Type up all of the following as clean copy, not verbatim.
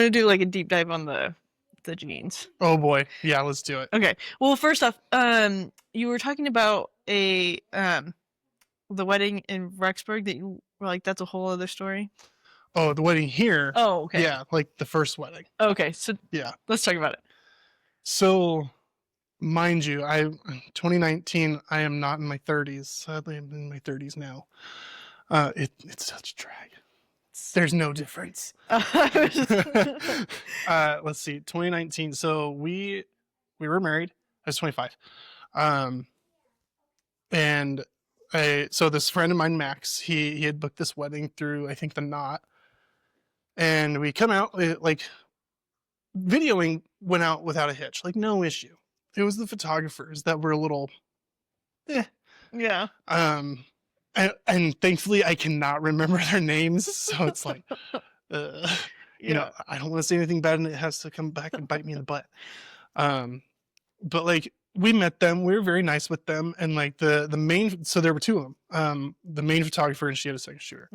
want to do like a deep dive on the jeans. Oh boy. Yeah, let's do it. Okay. Well, first off, you were talking about the wedding in Rexburg that you were like, that's a whole other story. Oh, the wedding here. Oh, okay. Yeah, like the first wedding. Okay, so yeah. Let's talk about it. So, mind you, 2019, I am not in my 30s. Sadly, I'm in my 30s now. It's such a drag. There's no difference. Let's see, 2019. So we were married. I was 25. And so this friend of mine, Max, he had booked this wedding through, I think, the Knot. And we come out, like, videoing went out without a hitch, like no issue. It was the photographers that were a little, Yeah. And thankfully I cannot remember their names, so it's like, you know, I don't want to say anything bad, and it has to come back and bite me in the butt. But like we met them, we were very nice with them, and like the main, so there were two of them, the main photographer, and she had a second shooter,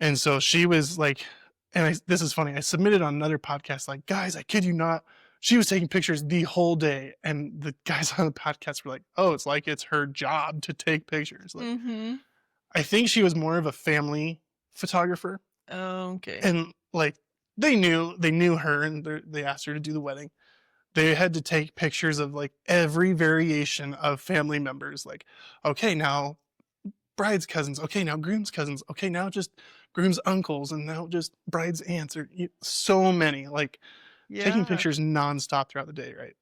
and so she was like, and this is funny, I submitted on another podcast, like, guys, I kid you not, she was taking pictures the whole day, and the guys on the podcast were like, oh, it's like it's her job to take pictures. Like, I think she was more of a family photographer. Oh, okay. And like they knew her, and they asked her to do the wedding. They had to take pictures of like every variation of family members. Like, okay, now bride's cousins. Okay, now groom's cousins. Okay, now just groom's uncles, and now just bride's aunts. Or so many, like taking pictures nonstop throughout the day, right?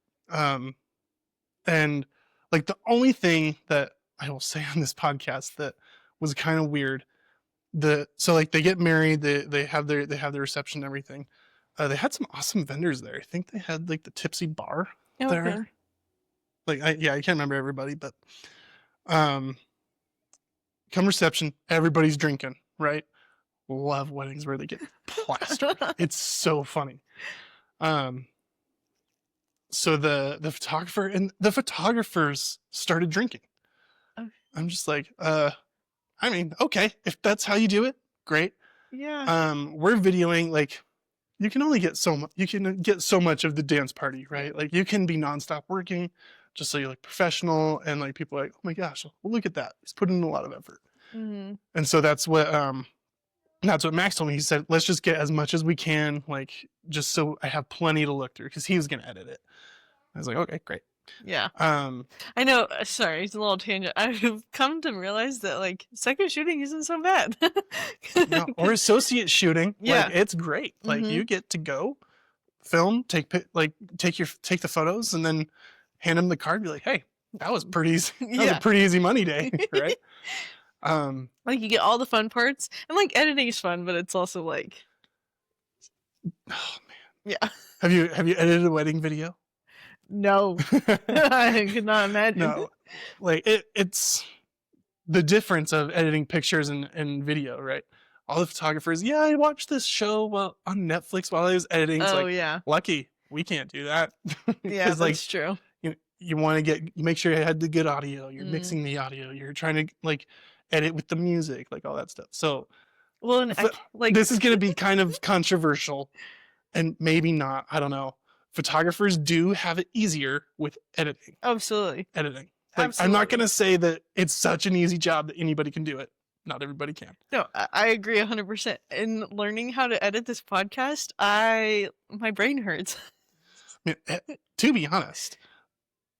And like the only thing that I will say on this podcast that was kind of weird, so like they get married, they have their reception and everything. They had some awesome vendors there. I think they had like the Tipsy Bar there. Like I can't remember everybody, but come reception, everybody's drinking, right? Love weddings where they get plastered. It's so funny. So the photographer and the photographers started drinking. Okay. I'm just like, I mean, okay, if that's how you do it, great. Yeah. We're videoing, like, you can only get so much. You can get so much of the dance party, right? Like, you can be nonstop working, just so you look professional, and like people are like, oh my gosh, well, look at that. He's putting in a lot of effort. And so that's what Max told me. He said, let's just get as much as we can, like, just so I have plenty to look through, because he was gonna edit it. I was like, okay, great. Yeah. I know. Sorry, it's a little tangent. I've come to realize that like second shooting isn't so bad. No, or associate shooting. Yeah, like, it's great. Like you get to go film, take the photos, and then hand them the card. Be like, hey, that was pretty easy. That was a pretty easy money day, right? Like you get all the fun parts, and like editing is fun, but it's also like, oh man, yeah. Have you edited a wedding video? No. I could not imagine. No, like it's the difference of editing pictures and video, right? All the photographers, I watched this show on Netflix while I was editing. It's lucky we can't do that. Yeah, that's like, true. You want to make sure you had the good audio. You're mixing the audio. You're trying to like edit with the music, like all that stuff. So, well, and this is going to be kind of controversial, and maybe not. I don't know. Photographers do have it easier with editing. Absolutely. Editing. Like, absolutely. I'm not going to say that it's such an easy job that anybody can do it. Not everybody can. No, I agree 100%. In learning how to edit this podcast, my brain hurts. I mean, to be honest,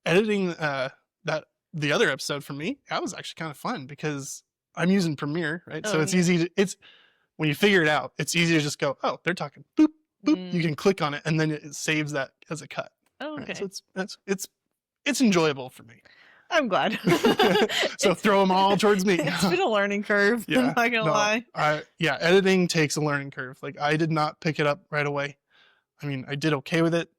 editing the other episode for me, that was actually kind of fun because I'm using Premiere, right? So it's easy to, when you figure it out, it's easy to just go, oh, they're talking, boop. Boop, you can click on it, and then it saves that as a cut. Oh, okay. Right? So it's enjoyable for me. I'm glad. So throw them all towards me. It's been a learning curve. I'm not gonna lie. Editing takes a learning curve. Like I did not pick it up right away. I mean, I did okay with it,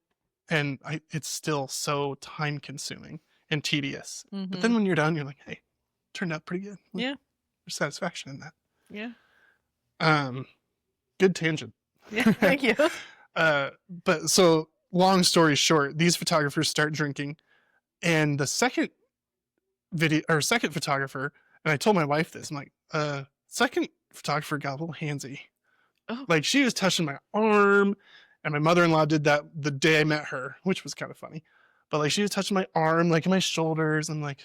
and it's still so time consuming and tedious. But then when you're done, you're like, hey, turned out pretty good. Yeah. There's satisfaction in that. Yeah. Good tangent. Yeah, thank you. But so long story short, these photographers start drinking, and the second photographer, and I told my wife this, I'm like, second photographer got a little handsy. Oh. Like, she was touching my arm, and my mother-in-law did that the day I met her, which was kind of funny. But like, she was touching my arm, like, and my shoulders. I'm like,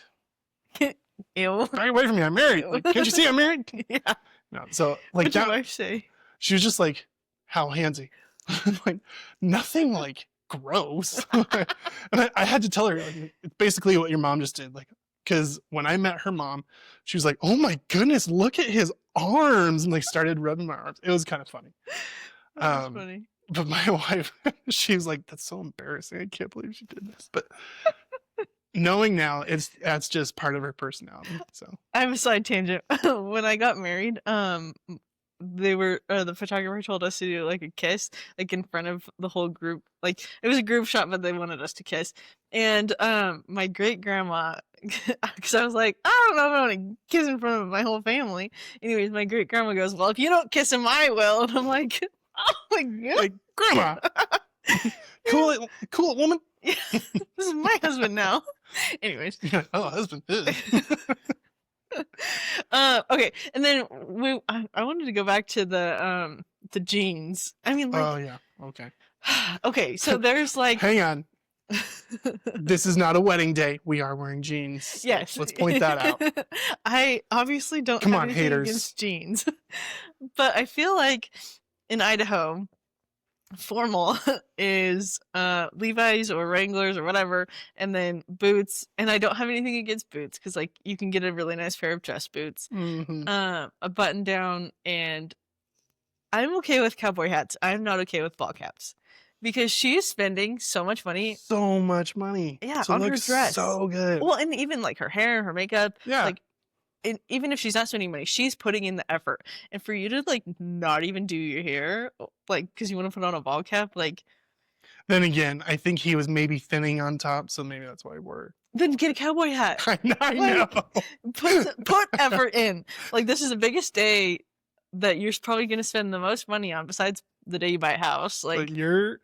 Ew. back away from me, I'm married. Like, can't you see I'm married? Yeah. No, so like What'd your that. wife say? She was just like, how handsy. Like, nothing like gross. And I had to tell her, like, it's basically what your mom just did. Like, because when I met her mom, she was like, oh my goodness, look at his arms, and like started rubbing my arms. It was kind of funny. That's funny. But my wife, she was like, that's so embarrassing. I can't believe she did this. But knowing now, that's just part of her personality. So I have a side tangent. When I got married, they were the photographer told us to do like a kiss, like in front of the whole group. Like, it was a group shot, but they wanted us to kiss. And my great grandma, because I was like, I don't know if I want to kiss in front of my whole family. Anyways, my great grandma goes, well, if you don't kiss him, I will. And I'm like, oh my god, like, grandma, cool it, woman. Yeah, this is my husband now. Anyways, oh, husband. okay, and then I wanted to go back to the jeans. I mean, like, Oh yeah, okay. Okay, so there's like, hang on. This is not a wedding day. We are wearing jeans. Yes, Let's point that out. I obviously don't Come have on, anything haters. against jeans, but I feel like in Idaho, formal is Levi's or Wranglers or whatever, and then boots. And I don't have anything against boots because like you can get a really nice pair of dress boots, a button down, and I'm okay with cowboy hats. I'm not okay with ball caps because she is spending so much money. So much money. Yeah, to on look her dress. so good. Well, and even like her hair, her makeup. Yeah. Like, even if she's not spending money, she's putting in the effort. And for you to like not even do your hair, like because you want to put on a ball cap, like. Then again, I think he was maybe thinning on top, so maybe that's why he wore it. Then get a cowboy hat. I know. Put effort in. Like, this is the biggest day that you're probably going to spend the most money on besides the day you buy a house. Like, it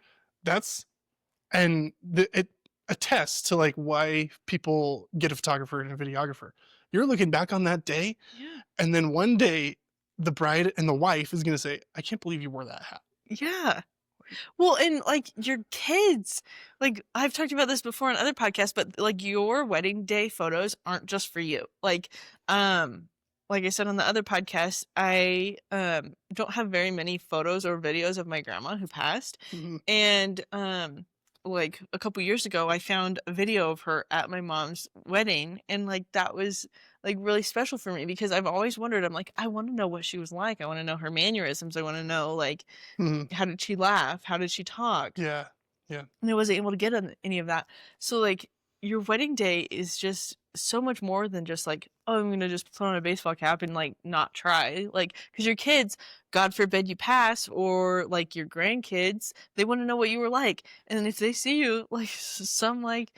attests to like why people get a photographer and a videographer. You're looking back on that day, yeah. And then one day the bride and the wife is going to say, I can't believe you wore that hat. Yeah. Well, and like your kids, like I've talked about this before on other podcasts, but like your wedding day photos aren't just for you. Like I said on the other podcast, I don't have very many photos or videos of my grandma who passed. And like a couple years ago, I found a video of her at my mom's wedding, and like that was like really special for me because I've always wondered. I'm like, I want to know what she was like. I want to know her mannerisms. I want to know like how did she laugh? How did she talk? Yeah. And I wasn't able to get on any of that. So like your wedding day is just so much more than just like, oh, I'm gonna just put on a baseball cap and like not try. Like, because your kids, God forbid you pass, or like your grandkids, they want to know what you were like. And if they see you like some like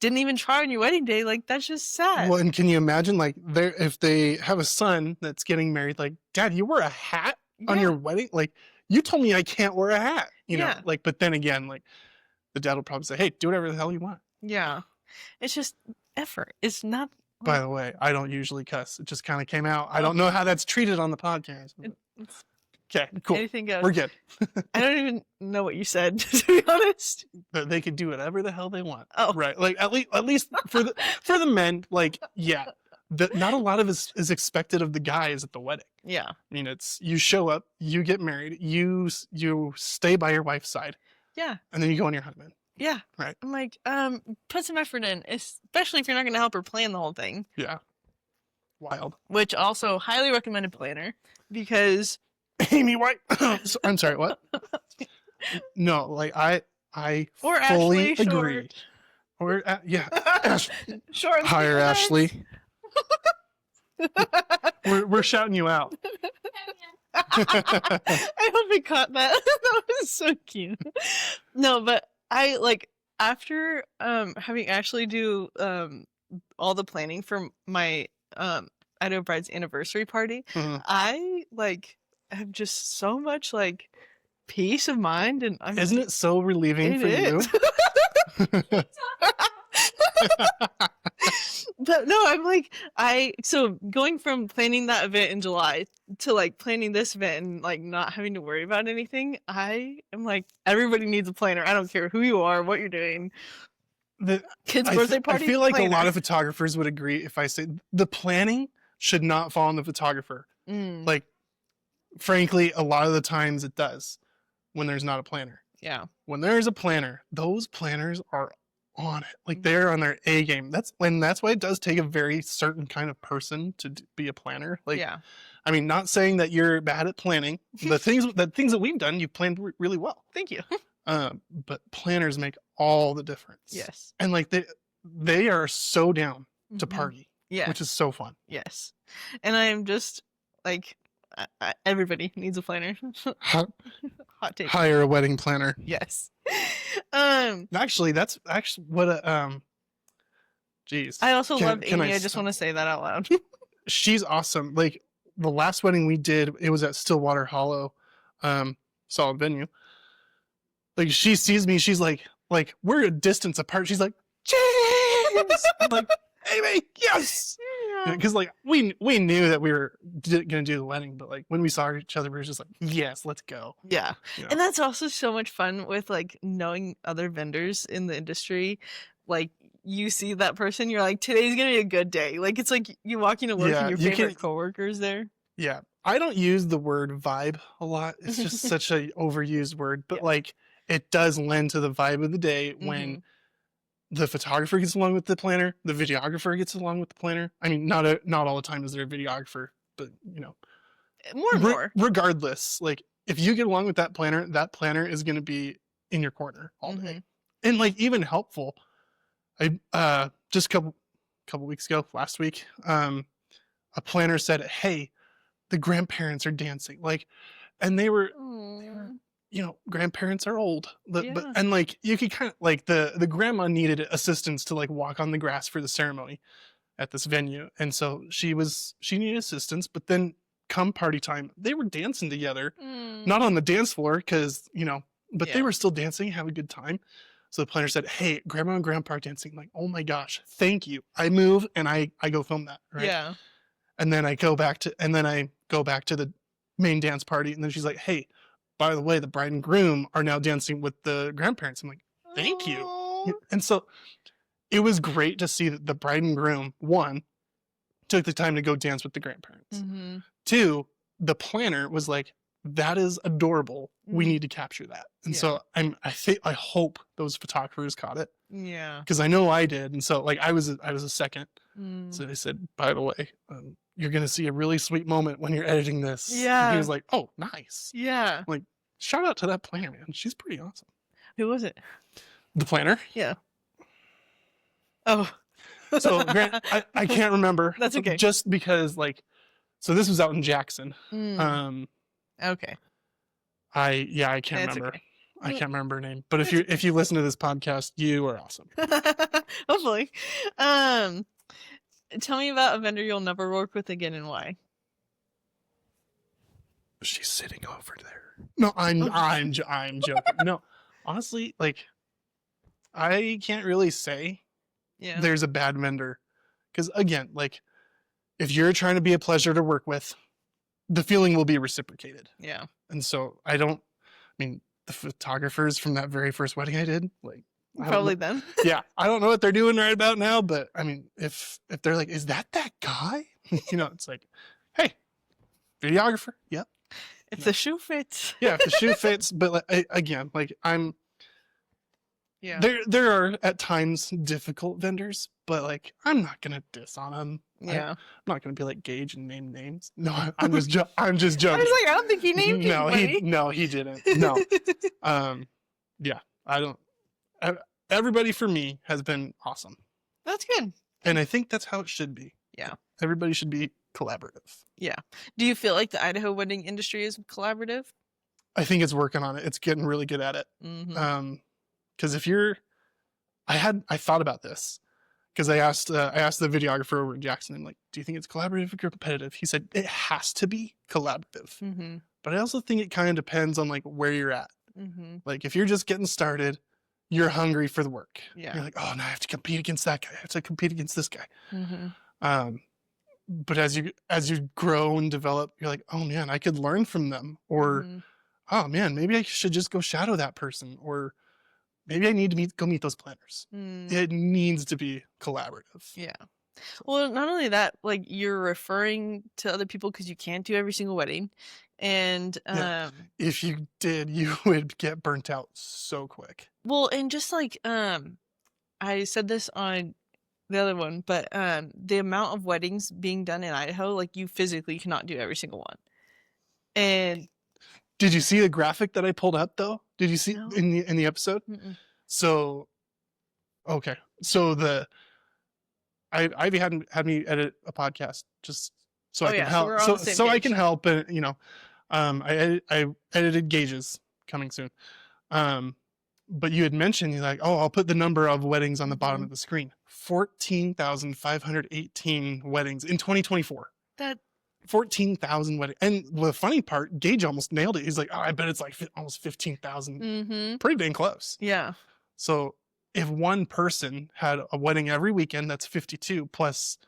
didn't even try on your wedding day, like that's just sad. Well, and can you imagine like if they have a son that's getting married, like, Dad, you wear a hat on your wedding? Like, you told me I can't wear a hat, you know? Like, but then again, like the dad will probably say, hey, do whatever the hell you want. Yeah. It's just effort. It's not. By the way, I don't usually cuss. It just kind of came out. I don't know how that's treated on the podcast. Okay, cool. Anything goes. We're good. I don't even know what you said, to be honest. But they could do whatever the hell they want. Oh, right. Like at least for the men, like, yeah, not a lot of is expected of the guys at the wedding. Yeah. I mean, it's you show up, you get married, you stay by your wife's side. Yeah. And then you go on your honeymoon. Yeah. Right. I'm like, put some effort in, especially if you're not going to help her plan the whole thing. Yeah. Wild. Which also highly recommended planner because Amy White. I'm sorry. What? No, like I or fully Ashley, agree. Or yeah, short. Hire Ashley. we're shouting you out. I hope we caught that. That was so cute. No, but I like after having Ashley do all the planning for my Idaho Bride's anniversary party, I like have just so much like peace of mind, and isn't it so relieving for you? But no, I'm like, so going from planning that event in July to like planning this event and like not having to worry about anything, I am like, everybody needs a planner. I don't care who you are, what you're doing. Kids' birthday I party, feel like a lot planner. of photographers would agree if I say the planning should not fall on the photographer. Like, frankly, a lot of the times it does when there's not a planner. Yeah. When there's a planner, those planners are on it. Like, they're on their A game. That's why it does take a very certain kind of person to be a planner. Like, Yeah. I mean, not saying that you're bad at planning. The things that we've done, you've planned really well. Thank you. But planners make all the difference. Yes. And like they are so down to party. Yeah. Which is so fun. Yes. And I'm just like, everybody needs a planner. Hot take. Hire a wedding planner. Yes. Actually, that's actually what geez. I also love Amy. I just want to say that out loud. She's awesome. Like, the last wedding we did, it was at Stillwater Hollow, solid venue. Like, she sees me, she's like we're a distance apart. She's like, James! I'm like, Amy, yes! Because like we knew that we were gonna do the wedding, but like when we saw each other, we were just like, yes, let's go. Yeah. You know? And that's also so much fun with like knowing other vendors in the industry. Like, you see that person, you're like, today's gonna be a good day. Like, it's like you walking to work and your favorite coworkers there. Yeah. I don't use the word vibe a lot. It's just such a overused word, but like it does lend to the vibe of the day when the photographer gets along with the planner, the videographer gets along with the planner. I mean, not all the time is there a videographer, but you know, more and more. Regardless, like if you get along with that planner is going to be in your corner all day, and like even helpful. I just a couple weeks ago, last week, a planner said, "Hey, the grandparents are dancing," like, and they were you know, grandparents are old, but and like you could kind of like the grandma needed assistance to like walk on the grass for the ceremony at this venue, and so she needed assistance. But then come party time, they were dancing together, not on the dance floor because you know, but they were still dancing, have a good time. So the planner said, "Hey, grandma and grandpa are dancing." I'm like, oh my gosh, thank you. I move and I go film that, right? Yeah. And then I go back to the main dance party, and then she's like, "Hey, by the way, the bride and groom are now dancing with the grandparents." I'm like, thank you. And so it was great to see that the bride and groom, one, took the time to go dance with the grandparents. Two, the planner was like, that is adorable. We need to capture that. And so I hope those photographers caught it. Yeah. Because I know I did. And so like I was a second. So they said, by the way, you're going to see a really sweet moment when you're editing this. Yeah. And he was like, oh, nice. Yeah. I'm like, shout out to that planner, man. She's pretty awesome. Who was it? The planner? Yeah. Oh. So Grant, I can't remember. That's okay. Just because like, so this was out in Jackson. Okay. I can't remember. Okay. I can't remember her name. But if you listen to this podcast, you are awesome. Hopefully. Tell me about a vendor you'll never work with again and why. She's sitting over there. No, I'm joking. No, honestly, like I can't really say there's a bad vendor. Because again, like if you're trying to be a pleasure to work with, the feeling will be reciprocated. Yeah. And so I mean, the photographers from that very first wedding I did, like probably them. Yeah. I don't know what they're doing right about now, but I mean, if they're like, is that guy? You know, it's like, hey, videographer. Yep. If the shoe fits. Yeah, if the shoe fits. But like, again, like there are at times difficult vendors, but like I'm not gonna diss on them. Yeah, I'm not gonna be like Gage and name names. No, I'm just joking. I was like, I don't think he named No, he didn't. No. Yeah, I don't. Everybody for me has been awesome. That's good. And I think that's how it should be. Yeah. Everybody should be collaborative. Yeah. Do you feel like the Idaho wedding industry is collaborative? I think it's working on it. It's getting really good at it. Because I thought about this because I asked the videographer over in Jackson, I'm like, do you think it's collaborative or competitive? He said it has to be collaborative. But I also think it kind of depends on like where you're at. Like if you're just getting started, you're hungry for the work. Yeah. You're like, oh, now I have to compete against that guy. I have to compete against this guy. Mm-hmm. But as you grow and develop, you're like, oh man, I could learn from them. Or, Mm-hmm. oh man, maybe I should just go shadow that person. Or maybe I need to go meet those planners. Mm. It needs to be collaborative. Yeah. Well, not only that, like you're referring to other people because you can't do every single wedding. And Yeah. If you did, you would get burnt out so quick. well, and just like I said this on the other one, but the amount of weddings being done in Idaho, like you physically cannot do every single one. And Did you see the graphic that I pulled up though? Did you see no. in the episode? Mm-mm. So okay. So Ivy had me edit a podcast just so Oh, I can yeah, so help. we're on So the same so I page. can help, and I edited Gage's coming soon. But you had mentioned you're like, oh, I'll put the number of weddings on the bottom Mhm. of the screen. 14,518 weddings in 2024. That 14,000 weddings. And the funny part, Gage almost nailed it. He's like, oh, I bet it's like almost 15,000. mm-hmm. Pretty dang close. Yeah. So if one person had a wedding every weekend, that's 52 plus,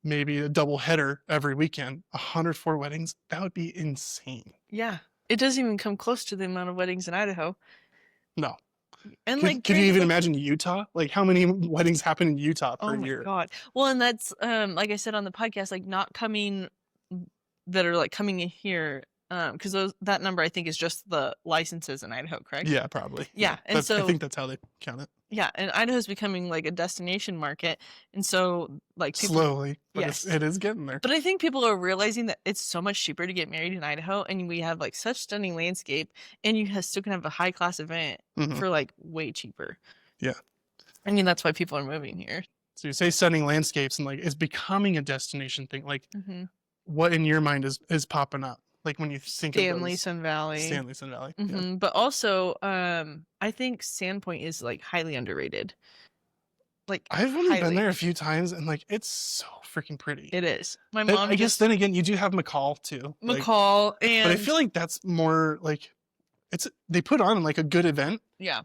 maybe a double header every weekend, 104 weddings. That would be insane. Yeah. It doesn't even come close to the amount of weddings in Idaho. No. And Could you even imagine Utah? Like how many weddings happen in Utah per year? Oh my God. Well, and that's like I said on the podcast, like not coming that are like coming in here, because that number I think is just the licenses in Idaho, correct? Yeah, probably. Yeah. And I so think that's how they count it. yeah, and Idaho's becoming like a destination market, and so like people, Slowly, but yes, it is getting there. but I think people are realizing that it's so much cheaper to get married in Idaho, and we have like such stunning landscape, and you still can have a high class event Mhm. for like way cheaper. Yeah. I mean, that's why people are moving here. So you say stunning landscapes, and like it's becoming a destination thing. Like, Mm-hmm. what in your mind is popping up? Like when you think Stanley, of Sun Valley. Stanley, Sun Valley. Mm-hmm. Yeah. But also, I think Sandpoint is like highly underrated. Like I've only been highly. there a few times, and like it's so freaking pretty. It is. My But mom. I guess then again, you do have McCall too. Like, McCall and. but I feel like that's more like they put on like a good event, yeah.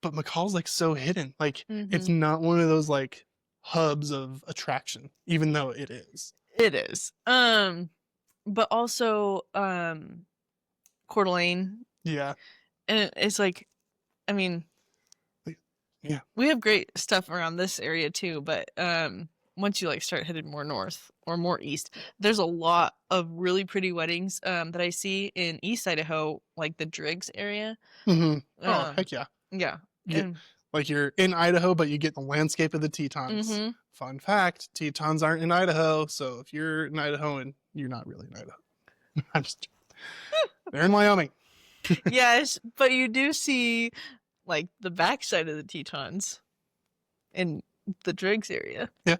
but McCall's like so hidden. Like Mhm. it's not one of those like hubs of attraction, even though it is. It is. But also Coeur d'Alene, Yeah. and it's like, I mean, yeah, we have great stuff around this area too, but once you like start headed more north or more east, there's a lot of really pretty weddings that I see in East Idaho, like the Driggs area. Mm-hmm. Oh heck yeah. Yeah. Yeah. Like you're in Idaho, but you get the landscape of the Tetons. Mm-hmm. Fun fact: Tetons aren't in Idaho, so if you're an Idahoan, you're not really in Idaho. I'm just they're in Wyoming. Yes, but you do see like the backside of the Tetons in the Driggs area. Yeah.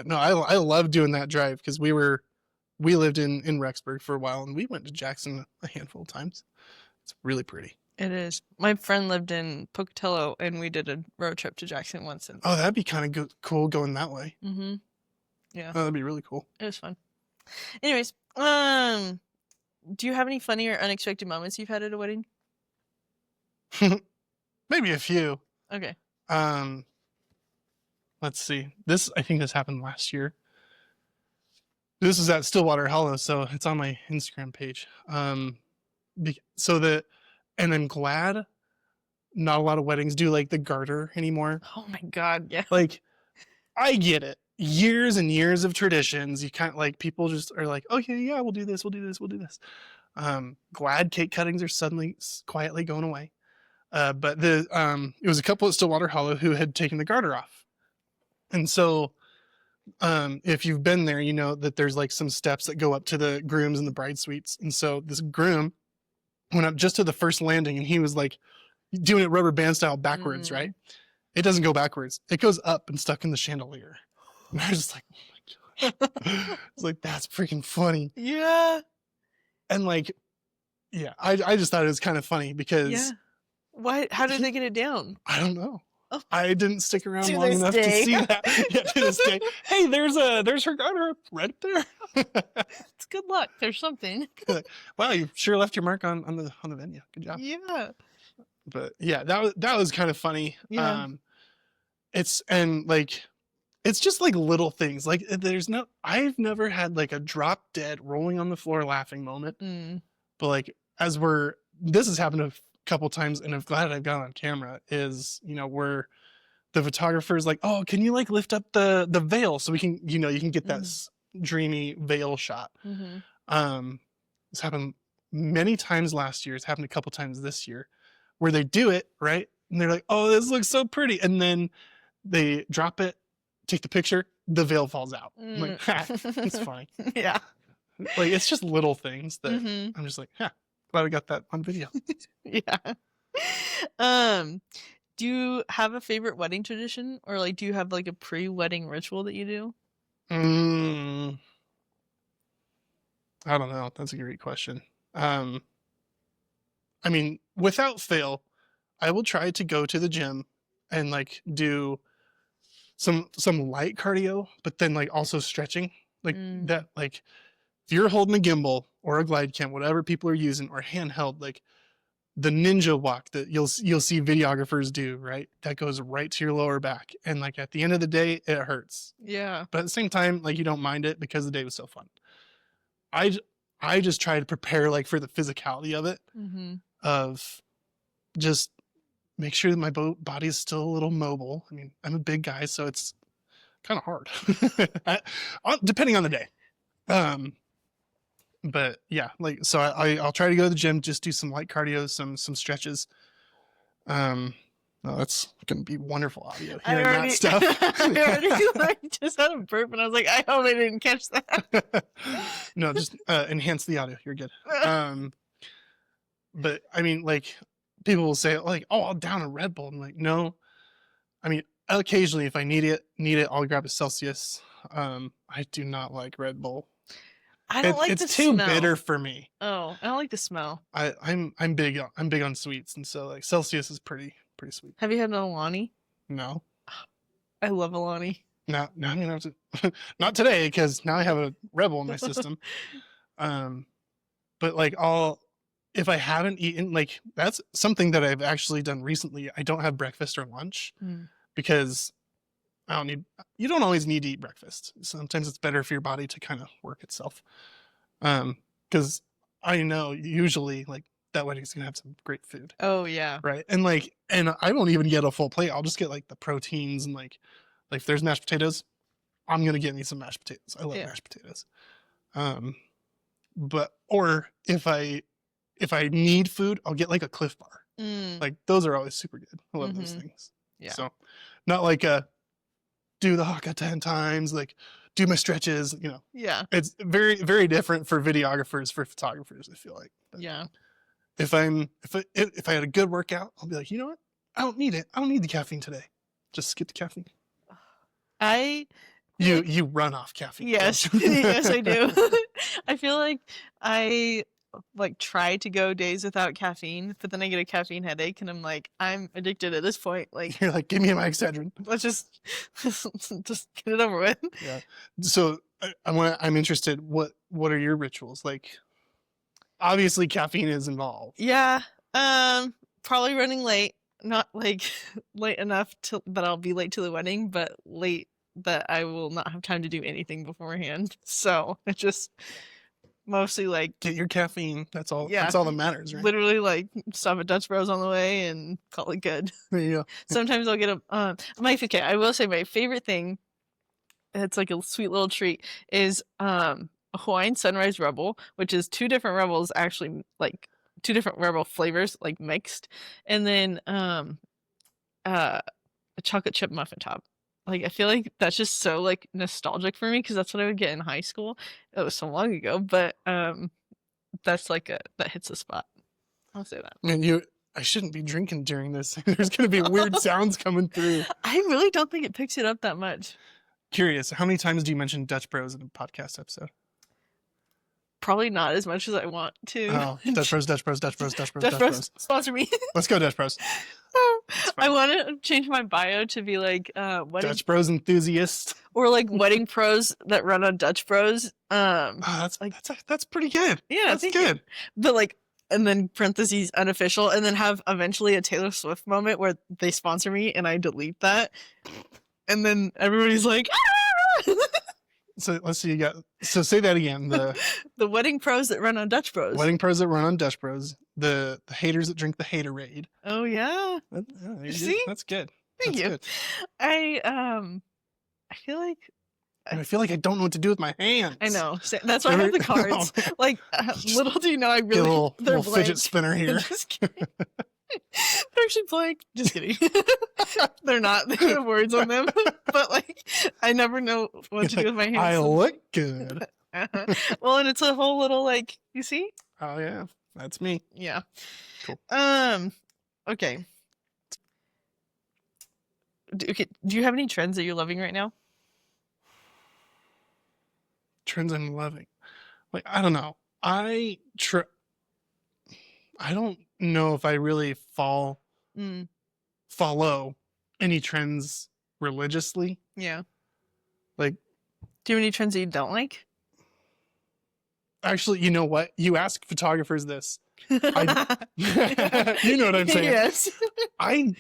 No, I love doing that drive because we lived in Rexburg for a while, and we went to Jackson a handful of times. It's really pretty. It is. My friend lived in Pocatello, and we did a road trip to Jackson once. And Oh, that'd be kind of cool going that way. mm-hmm. Yeah, Oh, that'd be really cool. it was fun. Anyways, do you have any funny or unexpected moments you've had at a wedding? Maybe a few. Okay. Let's see. I think this happened last year. This was at Stillwater Hollow, so it's on my Instagram page. And I'm glad not a lot of weddings do like the garter anymore. Oh my God, yeah. Like, I get it. Years and years of traditions. You kind of like people just are like, okay, yeah, we'll do this, we'll do this, we'll do this. Glad cake cuttings are suddenly quietly going away. But it was a couple at Stillwater Hollow who had taken the garter off. And so if you've been there, you know that there's like some steps that go up to the grooms and the bride suites. And so this groom went up just to the first landing, and he was like doing it rubber band style backwards, right? It doesn't go backwards. It goes up and stuck in the chandelier. And I was just like, oh my God. It's like, that's freaking funny. Yeah. And like, yeah, I just thought it was kind of funny because Yeah. Why? How did they get it down? I don't know. Oh. I didn't stick around To long this enough day. to see that. Yeah, to this day. Hey, there's her garter right there. It's good luck. There's something. Wow, you sure left your mark on the venue. Good job. Yeah. But yeah, that was kind of funny. Yeah. It's and like it's just like little things. Like I've never had like a drop dead rolling on the floor laughing moment. Mm. But like this has happened a couple times, and I'm glad I've got on camera. Is where the photographer's like, oh, can you like lift up the veil so we can you can get that dreamy veil shot. Mm-hmm. It's happened many times last year. It's happened a couple times this year, where they do it right, and they're like, oh, this looks so pretty, and then they drop it, take the picture, the veil falls out. I'm like, ha, it's fine. Yeah. Like it's just little things that Mm-hmm. I'm just like, yeah, glad I got that on video. Yeah. Do you have a favorite wedding tradition, or like do you have like a pre-wedding ritual that you do? I don't know. That's a great question. I mean, without fail, I will try to go to the gym and like do some light cardio, but then like also stretching, like that. Like if you're holding a gimbal or a glide cam, whatever people are using, or handheld, like the ninja walk that you'll see videographers do, right? That goes right to your lower back, and like at the end of the day, it hurts. Yeah. But at the same time, like you don't mind it because the day was so fun. I just try to prepare like for the physicality of it, of just make sure that my body is still a little mobile. I mean, I'm a big guy, so it's kind of hard, depending on the day. But yeah, like so I'll try to go to the gym, just do some light cardio, some stretches. Oh, that's gonna be wonderful audio hearing that stuff. I already like just had a burp, and I was like, I hope I didn't catch that. No, just enhance the audio. You're good. But I mean, like people will say, like, "Oh, I'll down a Red Bull." I'm like, no. I mean, occasionally, if I need it, I'll grab a Celsius. I do not like Red Bull. I don't like the it's too smell. bitter for me. Oh, I don't like the smell. I'm big on sweets, and so like Celsius is pretty sweet. Have you had an Alani? No. I love Alani. No, I mean, not today, because now I have a Rebel in my system. But like if I haven't eaten, like that's something that I've actually done recently. I don't have breakfast or lunch because you don't always need to eat breakfast. Sometimes it's better for your body to kind of work itself. Because I know usually like that wedding's gonna have some great food. Oh yeah. Right. And I won't even get a full plate. I'll just get like the proteins, and like if there's mashed potatoes, I'm gonna get me some mashed potatoes. I love mashed potatoes. But or if I need food, I'll get like a Cliff Bar. Like those are always super good. I love those things. Yeah. So not like do the haka 10 times, like do my stretches, Yeah. It's very, very different for videographers, for photographers, I feel like. But yeah. If I had a good workout, I'll be like, you know what? I don't need it. I don't need the caffeine today. Just skip the caffeine. You run off caffeine. Yes. Yes, I do. I feel like I like try to go days without caffeine, but then I get a caffeine headache, and I'm like, I'm addicted at this point. Like you're like, give me my Excedrin. Let's just get it over with. Yeah. So I'm interested. What are your rituals? Like, obviously caffeine is involved. Yeah. Probably running late. Not like late enough that I'll be late to the wedding, but late that I will not have time to do anything beforehand. So it just mostly like get your caffeine. That's all. Yeah. That's all that matters, right? Literally like stop at Dutch Bros on the way and call it good. There you go. Sometimes I'll get okay, I will say my favorite thing, it's like a sweet little treat, is a Hawaiian Sunrise Rebel, which is two different Rebels, actually, like two different Rebel flavors, like mixed, and then a chocolate chip muffin top. Like I feel like that's just so like nostalgic for me, because that's what I would get in high school. It was so long ago, but that's like that hits the spot. I'll say that. Man, I shouldn't be drinking during this. There's gonna be weird sounds coming through. I really don't think it picks it up that much. Curious, how many times do you mention Dutch Bros in a podcast episode? Probably not as much as I want to. Oh, Dutch Bros, Dutch Bros, Dutch Bros, Dutch Bros, Dutch Bros. Sponsor me. Let's go, Dutch Bros. I want to change my bio to be like Dutch Bros enthusiast, or like wedding pros that run on Dutch Bros. That's pretty good. Yeah, that's good. But like and then parentheses unofficial, and then have eventually a Taylor Swift moment where they sponsor me and I delete that. And then everybody's like, ah! So let's see. So say that again. The wedding pros that run on Dutch Bros. Wedding pros that run on Dutch Bros. The haters that drink the haterade. Oh yeah. See? That's good. Thank you. Good. I feel like I feel like I don't know what to do with my hands. I know. That's why I have the cards. Like, little do you know, I really little fidget spinner here. Just kidding. They're actually blank. Just kidding. They're not. They have words on them. But like, I never know what to do with my hands. I look good. Well, and it's a whole little like, you see? Oh yeah, that's me. Yeah. Cool. Okay. Okay. Do you have any trends that you're loving right now? Trends I'm loving. Like, I don't know. I don't know if I really follow any trends religiously. Yeah. Like, do you have any trends that you don't like? Actually, you know what? You ask photographers this. You know what I'm saying? Yes. I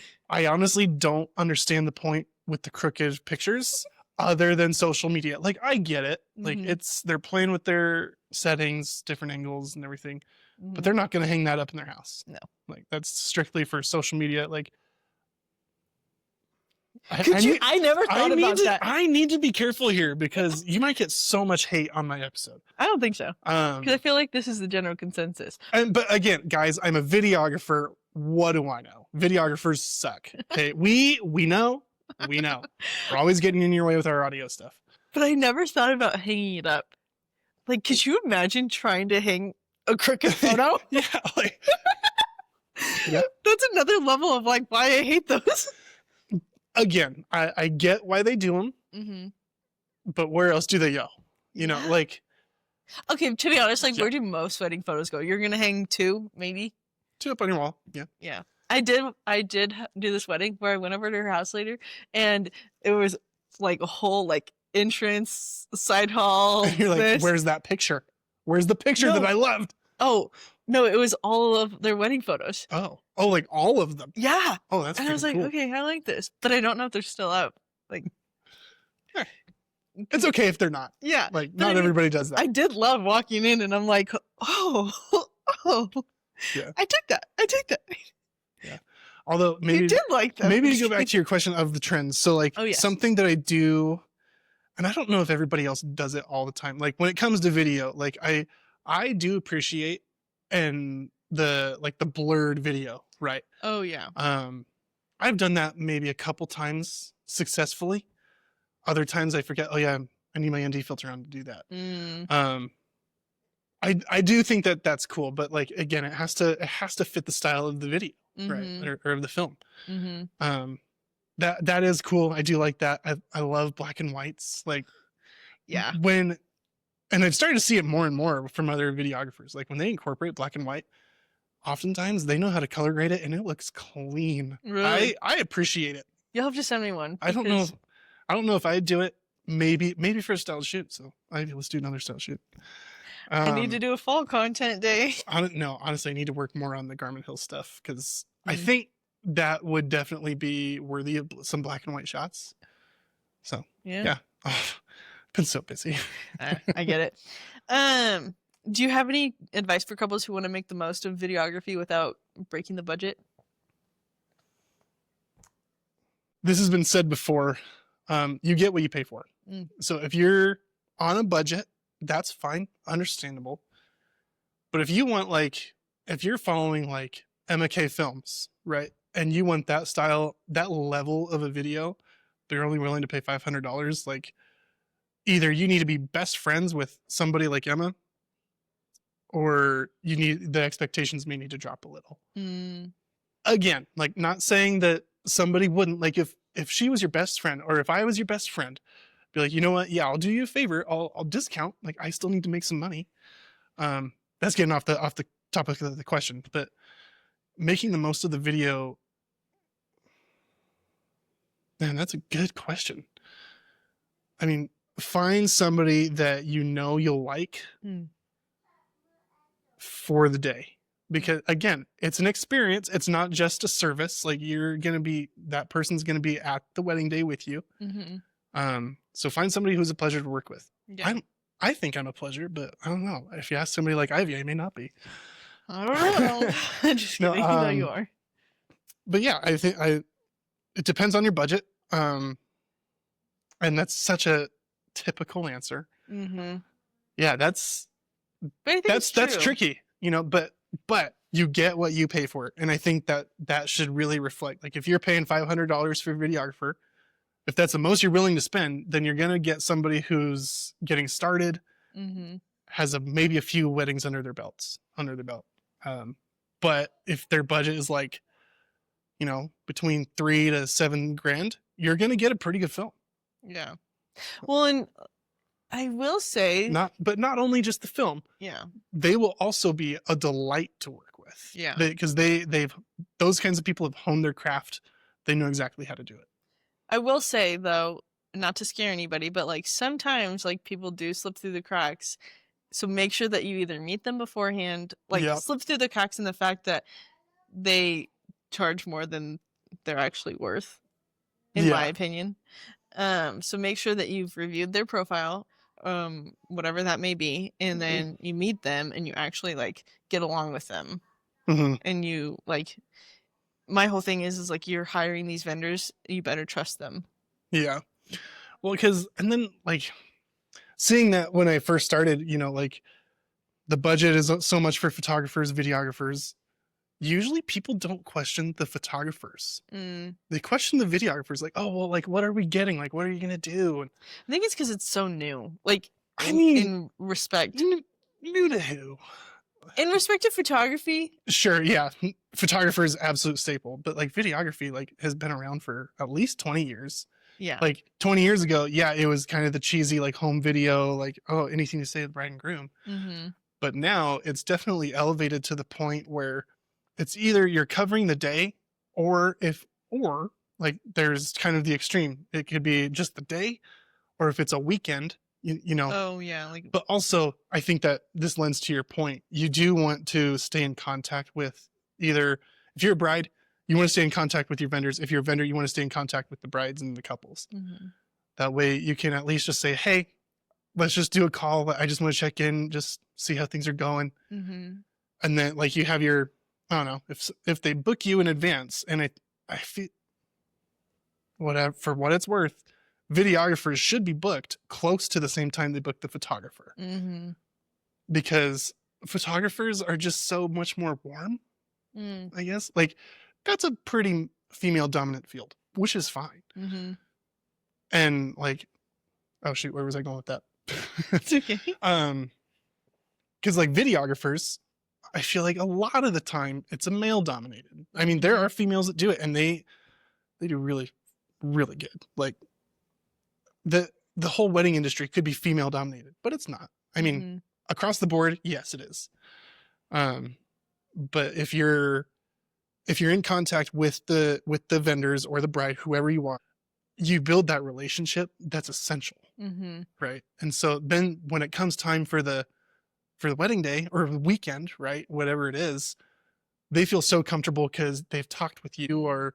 honestly don't understand the point with the crooked pictures other than social media. Like, I get it. Like, they're playing with their settings, different angles and everything, but they're not going to hang that up in their house. No. Like, that's strictly for social media. Like, I never thought about that. I need to be careful here because you might get so much hate on my episode. I don't think so. Because I feel like this is the general consensus. But again, guys, I'm a videographer. What do I know? Videographers suck. Okay, we know. We're always getting in your way with our audio stuff. But I never thought about hanging it up. Like, could you imagine trying to hang a crooked photo? Yeah, like, yeah. That's another level of like why I hate those. Again, I get why they do them, but where else do they go? You know, like. Okay, to be honest, like, where do most wedding photos go? You're gonna hang 2, maybe? 2 up on your wall. Yeah. Yeah. I did do this wedding where I went over to her house later, and it was like a whole like entrance, side hall. And you're like, where's that picture? Where's the picture that I loved? Oh, no, it was all of their wedding photos. Oh, like all of them? Yeah. Oh, that's cool. And I was like, okay, I like this, but I don't know if they're still up. Like, it's okay if they're not. Yeah. Like, not everybody does that. I did love walking in, and I'm like, oh, yeah. I took that. Yeah. Although maybe you did like them. Maybe to go back to your question of the trends. So like something that I do, and I don't know if everybody else does it all the time. Like when it comes to video, like I do appreciate the blurred video, right? Oh yeah. I've done that maybe a couple times successfully. Other times I forget, oh yeah, I need my ND filter on to do that. I do think that that's cool, but like again, it has to fit the style of the video, right, or of the film. That is cool. I do like that. I love black and whites. Like, yeah, and I've started to see it more and more from other videographers. Like when they incorporate black and white, oftentimes they know how to color grade it, and it looks clean. Really? I appreciate it. You'll have to send me one. I don't know if I'd do it. Maybe for a style shoot. So let's do another style shoot. I need to do a fall content day. No, honestly, I need to work more on the Garment Hill stuff because I think that would definitely be worthy of some black and white shots. So yeah. Oh, been so busy. I get it. Do you have any advice for couples who want to make the most of videography without breaking the budget? This has been said before. You get what you pay for. So if you're on a budget, that's fine, understandable. But if you want if you're following like MK Films, right, and you want that style, that level of a video, they're only willing to pay $500. Like, either you need to be best friends with somebody like Emma, or the expectations may need to drop a little. Again, like, not saying that somebody wouldn't, like, if she was your best friend, or if I was your best friend, be like, you know what? Yeah, I'll do you a favor. I'll discount. Like, I still need to make some money. That's getting off the topic of the question, but making the most of the video. Man, that's a good question. I mean, find somebody that you know you'll like for the day. because again, it's an experience. It's not just a service. Like that person's going to be at the wedding day with you. So find somebody who's a pleasure to work with. Yeah. I think I'm a pleasure, but I don't know. If you ask somebody like Ivy, I may not be. I don't know. Just No, kidding. You know you are. But yeah, I think it depends on your budget. And that's such a typical answer. Yeah, that's tricky, but you get what you pay for. And I think that should really reflect, like, if you're paying $500 for a videographer, if that's the most you're willing to spend, then you're going to get somebody who's getting started, has maybe a few weddings under their belt. But if their budget is like, between $3,000 to $7,000, you're going to get a pretty good film. Yeah. Well, and I will say, not only just the film. Yeah. They will also be a delight to work with. Yeah. Because those kinds of people have honed their craft. They know exactly how to do it. I will say, though, not to scare anybody, but like sometimes like people do slip through the cracks. So make sure that you either meet them beforehand, like slip through the cracks in the fact that they charge more than they're actually worth, in my opinion. So make sure that you've reviewed their profile, whatever that may be, and then you meet them and you actually like get along with them. And you like, my whole thing is like, you're hiring these vendors, you better trust them. Yeah. Well, and then like seeing that when I first started, like the budget is so much for photographers, videographers. Usually people don't question the photographers. They question the videographers, like, oh, well, like, what are we getting? Like, what are you going to do? And I think it's because it's so new. Like, in respect. New to who? In respect to photography? Sure, yeah. Photographer is absolute staple. But, like, videography, like, has been around for at least 20 years. Yeah. Like, 20 years ago, it was kind of the cheesy, like, home video, like, oh, anything to say with bride and groom. But now it's definitely elevated to the point where it's either you're covering the day or like there's kind of the extreme. It could be just the day, or if it's a weekend, Oh yeah. But also I think that this lends to your point. You do want to stay in contact with if you're a bride, you want to stay in contact with your vendors. If you're a vendor, you want to stay in contact with the brides and the couples. That way you can at least just say, hey, let's just do a call. I just want to check in, just see how things are going. And then like you have your, I don't know, if they book you in advance, and I feel, whatever, for what it's worth, videographers should be booked close to the same time they book the photographer. Because photographers are just so much more warm, I guess. Like, that's a pretty female dominant field, which is fine. And like, oh shoot, where was I going with that? It's okay. Because like videographers, I feel like a lot of the time it's a male dominated. I mean, there are females that do it, and they do really, really good. Like the whole wedding industry could be female dominated, but it's not. I mean, across the board, yes, it is. But if you're in contact with the vendors or the bride, whoever you are, you build that relationship. That's essential, right? And so then when it comes time for the wedding day or the weekend, right, whatever it is, they feel so comfortable because they've talked with you, or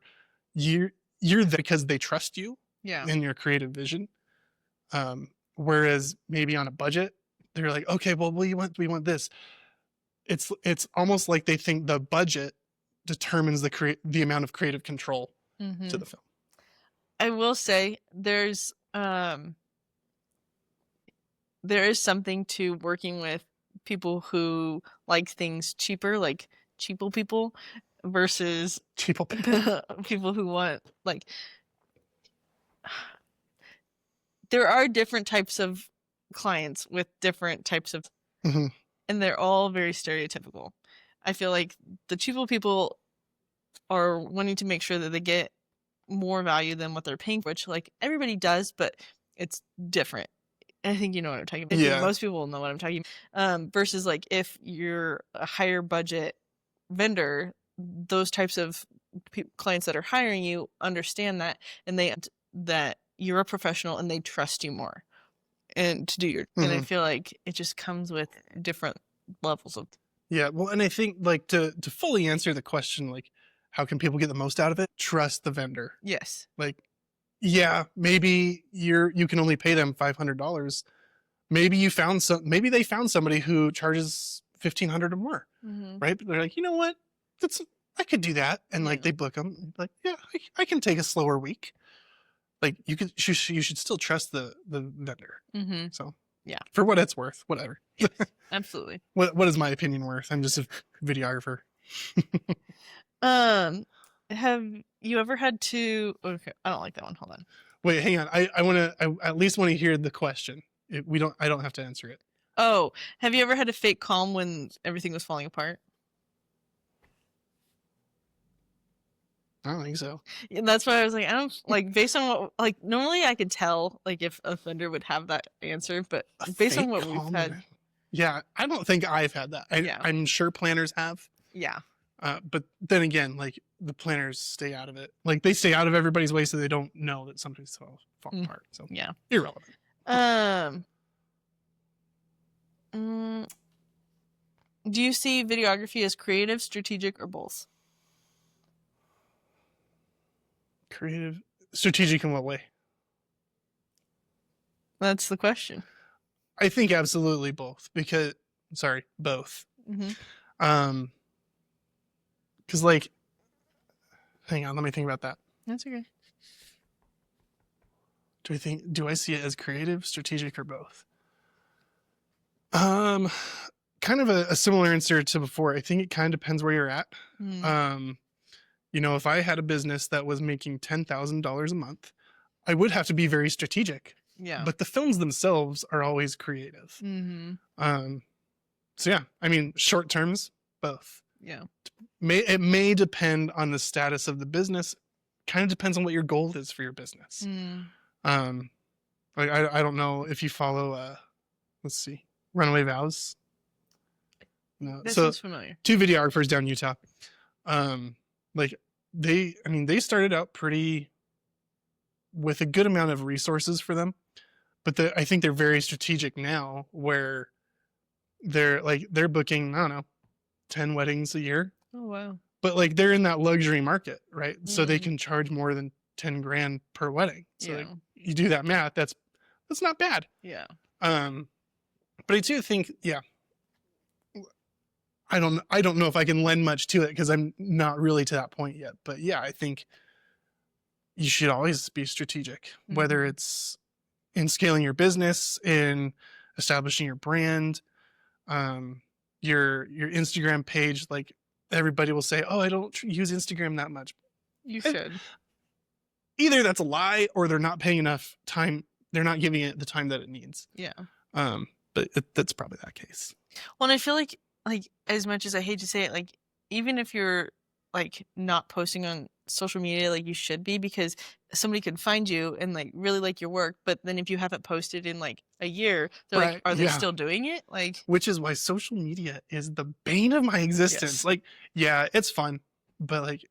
you're there because they trust you in your creative vision. Whereas maybe on a budget, they're like, okay, well, we want this. It's almost like they think the budget determines the amount of creative control to the film. I will say there is something to working with people who like things cheaper, like cheapo people, versus cheapo people. People who want like. There are different types of clients with different types of, and they're all very stereotypical. I feel like the cheapo people are wanting to make sure that they get more value than what they're paying for, which like everybody does, but it's different. I think you know what I'm talking about. Yeah. Most people know what I'm talking about. Versus like if you're a higher budget vendor, those types of clients that are hiring you understand that, and that you're a professional and they trust you more and to do your, and I feel like it just comes with different levels of. Yeah, well, and I think like to fully answer the question, like how can people get the most out of it? Trust the vendor. Yes. Like, yeah, maybe you can only pay them $500. Maybe maybe they found somebody who charges 1,500 or more, Mm-hmm. right? But they're like, you know what? I could do that, and like Yeah. they book them. Like, yeah, I can take a slower week. Like you should still trust the vendor. Mm-hmm. So Yeah. for what it's worth, whatever. Yes, absolutely. What is my opinion worth? I'm just a videographer. Have you ever had to? Okay, I don't like that one. Hold on. Wait, hang on. I at least want to hear the question. I don't have to answer it. Oh, have you ever had a fake calm when everything was falling apart? I don't think so. Yeah, that's why I was like, I don't like based on what like normally I could tell like if a vendor would have that answer, but A based on fake what we've calm had, yeah, I don't think I've had that. Yeah. I'm sure planners have. yeah, But then again, like the planners stay out of it. Like they stay out of everybody's way so they don't know that something's falling apart. So yeah. irrelevant. Mm, do you see videography as creative, strategic, or both? Creative, strategic in what way? That's the question. I think absolutely both both. Mm-hmm. Because like, hang on, let me think about that. That's okay. Do I see it as creative, strategic, or both? Kind of a similar answer to before. I think it kind of depends where you're at. Mm. You know, if I had a business that was making $10,000 a month, I would have to be very strategic. Yeah. But the films themselves are always creative. Mm-hmm. So yeah, I mean, short terms, both. Yeah. It may depend on the status of the business. Kind of depends on what your goal is for your business. Mm. Like I don't know if you follow let's see, Runaway Vows. No, That so sounds familiar. 2 videographers down Utah. Like they started out pretty with a good amount of resources for them, but I think they're very strategic now where they're booking, I don't know, 10 weddings a year. Oh wow. But like they're in that luxury market, right? So they can charge more than 10 grand per wedding. So Yeah. like, you do that math, that's not bad. Yeah. But I do think, yeah, I don't know if I can lend much to it because I'm not really to that point yet. But yeah, I think you should always be strategic, whether Mhm. it's in scaling your business, in establishing your brand, your Instagram page. Like everybody will say, "Oh, I don't use Instagram that much." You should. Either that's a lie or they're not paying enough time. They're not giving it the time that it needs. Yeah. But that's probably that case. Well, and I feel like as much as I hate to say it, like even if you're like not posting on social media like you should be, because somebody could find you and like really like your work, but then if you haven't posted in like a year, they're Right, like, are they yeah. still doing it? Like, Which is why social media is the bane of my existence. Yes. Like, yeah, it's fun, but like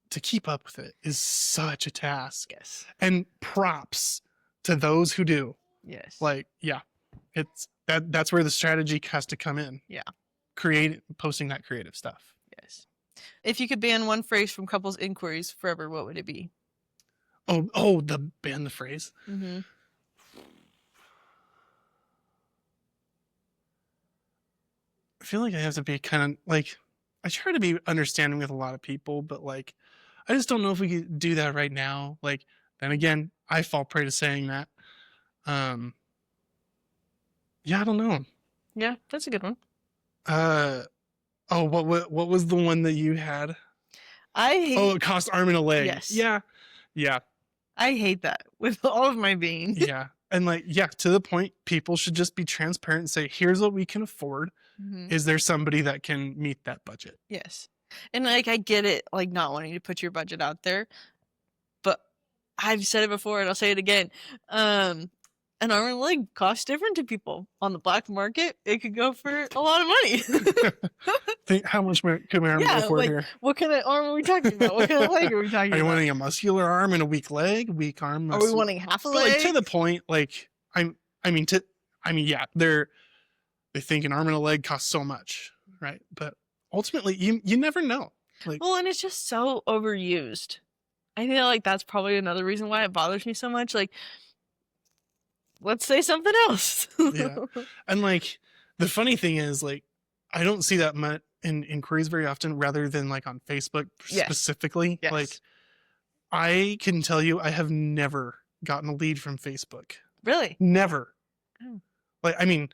to keep up with it is such a task. yes, And props to those who do. yes, Like, yeah, it's that's where the strategy has to come in. Yeah. Posting that creative stuff. yes. If you could ban one phrase from couples inquiries forever, what would it be? Ban the phrase. Mm-hmm. I feel like I have to be kind of like, I try to be understanding with a lot of people, but like, I just don't know if we could do that right now. Like, then again, I fall prey to saying that. Yeah, I don't know. Yeah, that's a good one. What was the one that you had? I hate. It cost arm and a leg. Yes. Yeah. I hate that with all of my being. Yeah. And like, yeah, to the point, people should just be transparent and say, here's what we can afford. Mhm. Is there somebody that can meet that budget? Yes. And like I get it, like not wanting to put your budget out there, but I've said it before and I'll say it again. An arm and leg costs different to people. On the black market, it could go for a lot of money. How much could my arm go for like, here? what kind of arm are we talking about? What kind of leg are we talking Are you about? wanting a muscular arm and a weak leg? Weak arm. Are we wanting half a But leg? like to the point, like yeah, they think an arm and a leg costs so much, right? But ultimately, you never know. Like, Well, and it's just so overused. I feel like that's probably another reason why it bothers me so much. Like, let's say something else. yeah. And like, the funny thing is, like, I don't see that much in inquiries very often, rather than like on Facebook Yes. specifically. Yes. Like, I can tell you, I have never gotten a lead from Facebook. Really? Never. Oh. Like, I mean,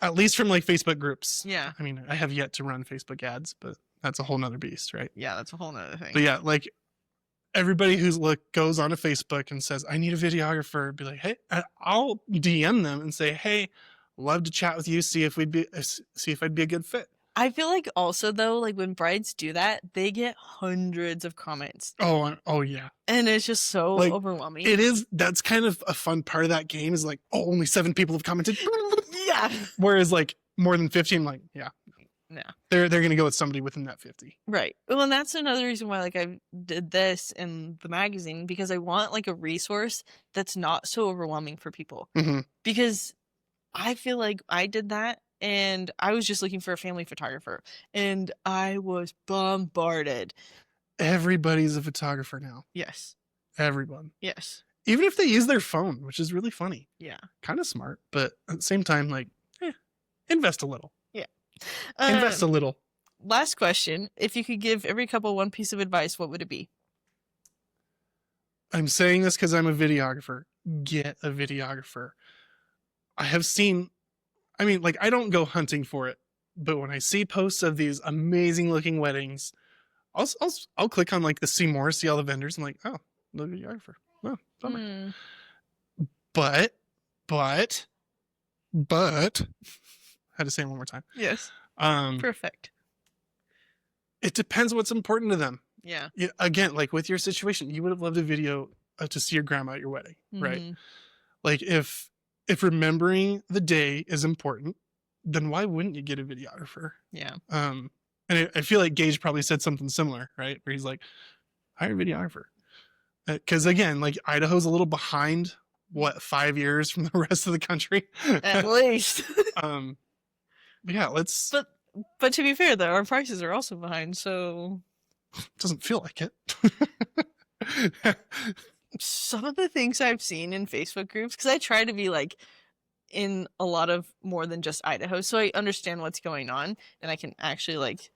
at least from like Facebook groups. Yeah. I mean, I have yet to run Facebook ads, but that's a whole nother beast, right? Yeah, that's a whole nother thing. But yeah, like, everybody who's goes on to Facebook and says, I need a videographer, be like, hey, I'll DM them and say, hey, love to chat with you, see if I'd be a good fit. I feel like also though, like when brides do that, they get hundreds of comments. Oh yeah. And it's just so Like, overwhelming. It is. That's kind of a fun part of that game, is like, oh, only 7 people have commented. Yeah. Whereas like more than 50, I'm like, yeah. No. They're gonna go with somebody within that 50. Right. Well, and that's another reason why like I did this in the magazine, because I want like a resource that's not so overwhelming for people. Mm-hmm. Because I feel like I did that and I was just looking for a family photographer and I was bombarded. Everybody's a photographer now. Yes. Everyone. Yes. Even if they use their phone, which is really funny. Yeah. Kind of smart, but at the same time, like, invest a little. Yeah. Invest a little. Last question. If you could give every couple one piece of advice, what would it be? I'm saying this because I'm a videographer. Get a videographer. I have seen, I mean, like, I don't go hunting for it, but when I see posts of these amazing looking weddings, I'll click on like the see more, see all the vendors. I'm like, oh, no videographer. Oh, bummer. But, I had to say it one more time. Yes. Perfect. It depends what's important to them. Yeah. Again, like with your situation, you would have loved a video to see your grandma at your wedding, right? Like if remembering the day is important, then why wouldn't you get a videographer? Yeah. And I feel like Gage probably said something similar, right? Where he's like, hire a videographer. Because again, like Idaho's a little behind, 5 years from the rest of the country? At least. But yeah, let's... But to be fair, though, our prices are also behind, so... Doesn't feel like it. Some of the things I've seen in Facebook groups, because I try to be like in a lot of more than just Idaho, so I understand what's going on and I can actually like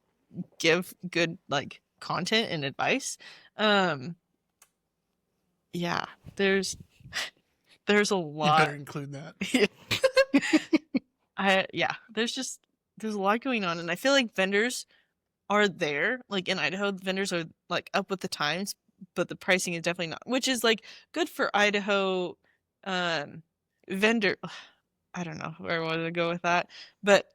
give good like content and advice. Yeah, there's a lot. You better include that. There's a lot going on, and I feel like vendors are there. Like in Idaho, the vendors are like up with the times, but the pricing is definitely not, which is like good for Idaho vendor. I don't know where I wanted to go with that, but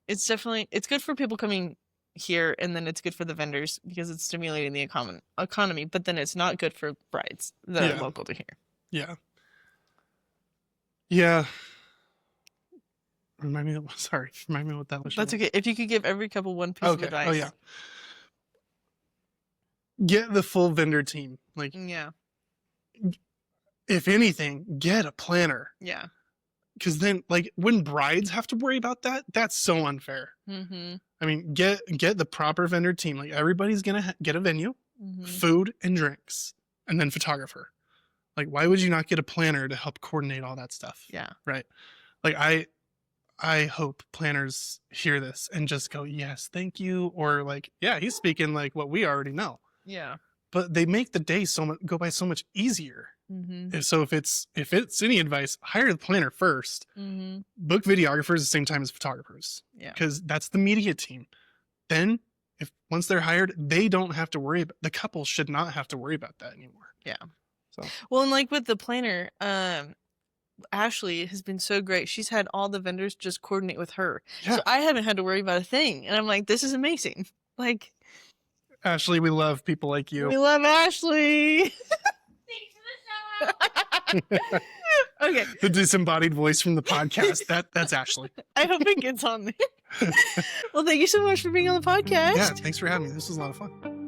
it's good for people coming here, and then it's good for the vendors because it's stimulating the economy, but then it's not good for brides that are local to here. Yeah. Yeah. Remind me what that was. That's okay. If you could give every couple one piece of advice. Oh yeah. Get the full vendor team. Like, yeah. If anything, get a planner. Yeah. Because then, like, when brides have to worry about that, that's so unfair. Mm-hmm. I mean, get the proper vendor team. Like, everybody's gonna get a venue, food and drinks, and then photographer. Like, why would you not get a planner to help coordinate all that stuff? Yeah. Right. Like, I hope planners hear this and just go, yes, thank you. Or like, yeah, he's speaking like what we already know. Yeah. But they make the day go by so much easier. So if it's any advice, hire the planner first. Book videographers at the same time as photographers. Yeah. Because that's the media team. Then once they're hired, they don't have to worry about, the couple should not have to worry about that anymore. Yeah. So well, and like with the planner, Ashley has been so great. She's had all the vendors just coordinate with her. Yeah. So I haven't had to worry about a thing. And I'm like, this is amazing. Like, Ashley, we love people like you. We love Ashley. Okay. The disembodied voice from the podcast. That's Ashley. I hope it gets on there. Well, thank you so much for being on the podcast. Yeah, thanks for having me. This was a lot of fun.